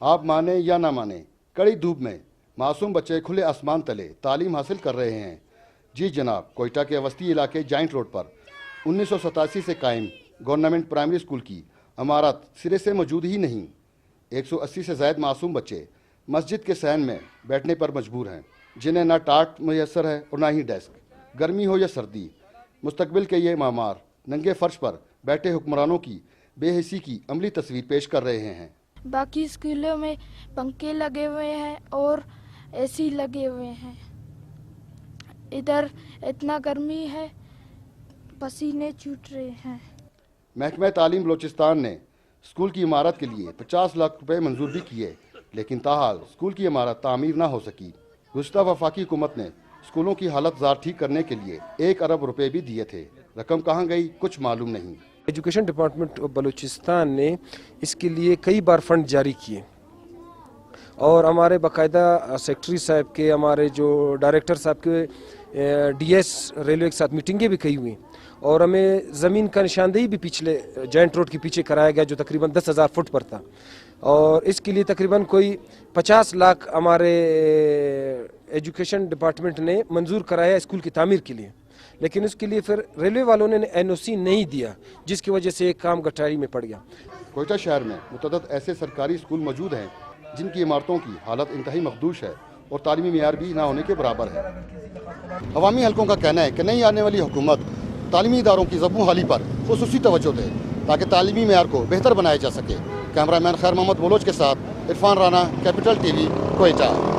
آپ مانے یا نہ مانے، کڑی دھوپ میں معصوم بچے کھلے آسمان تلے تعلیم حاصل کر رہے ہیں۔ جی جناب، کوئٹہ کے وسطی علاقے جائنٹ روڈ پر 1987 سے قائم گورنمنٹ پرائمری اسکول کی عمارت سرے سے موجود ہی نہیں۔ 180 سے زائد معصوم بچے مسجد کے صحن میں بیٹھنے پر مجبور ہیں، جنہیں نہ ٹاٹ میسر ہے اور نہ ہی ڈیسک۔ گرمی ہو یا سردی، مستقبل کے یہ معمار ننگے فرش پر بیٹھے حکمرانوں کی بے حسی کی عملی تصویر پیش کر رہے ہیں۔ باقی اسکولوں میں پنکھے لگے ہوئے ہیں اور اے سی لگے ہوئے ہیں، ادھر اتنا گرمی ہے، پسینے چھوٹ رہے ہیں۔ محکمہ تعلیم بلوچستان نے اسکول کی عمارت کے لیے 50 لاکھ روپے منظور بھی کیے، لیکن تاحال اسکول کی عمارت تعمیر نہ ہو سکی۔ گزشتہ وفاقی حکومت نے اسکولوں کی حالت زار ٹھیک کرنے کے لیے 1 ارب روپے بھی دیے تھے، رقم کہاں گئی کچھ معلوم نہیں۔ ایجوکیشن ڈپارٹمنٹ بلوچستان نے اس کے لیے کئی بار فنڈ جاری کیے اور ہمارے باقاعدہ سیکٹری صاحب کے، ہمارے جو ڈائریکٹر صاحب کے، ڈی ایس ریلوے کے ساتھ میٹنگیں بھی کئی ہوئیں، اور ہمیں زمین کا نشاندہی بھی پچھلے جائنٹ روڈ کے پیچھے کرایا گیا جو تقریباً 10,000 فٹ پر تھا، اور اس کے لیے تقریباً کوئی 50 لاکھ ہمارے ایجوکیشن ڈپارٹمنٹ نے منظور کرایا اسکول کی تعمیر کے لیے، لیکن اس کے لیے پھر ریلوے والوں نے NOC نہیں دیا، جس کی وجہ سے ایک کام گٹاری میں پڑ گیا۔ کوئٹہ شہر میں متعدد ایسے سرکاری اسکول موجود ہیں جن کی عمارتوں کی حالت انتہائی مخدوش ہے اور تعلیمی معیار بھی نہ ہونے کے برابر ہے۔ عوامی حلقوں کا کہنا ہے کہ نئی آنے والی حکومت تعلیمی اداروں کی زبوں حالی پر خصوصی توجہ دے تاکہ تعلیمی معیار کو بہتر بنایا جا سکے۔ کیمرہ مین خیر محمد بلوچ کے ساتھ Irfan Rana, capital T V, Quetta.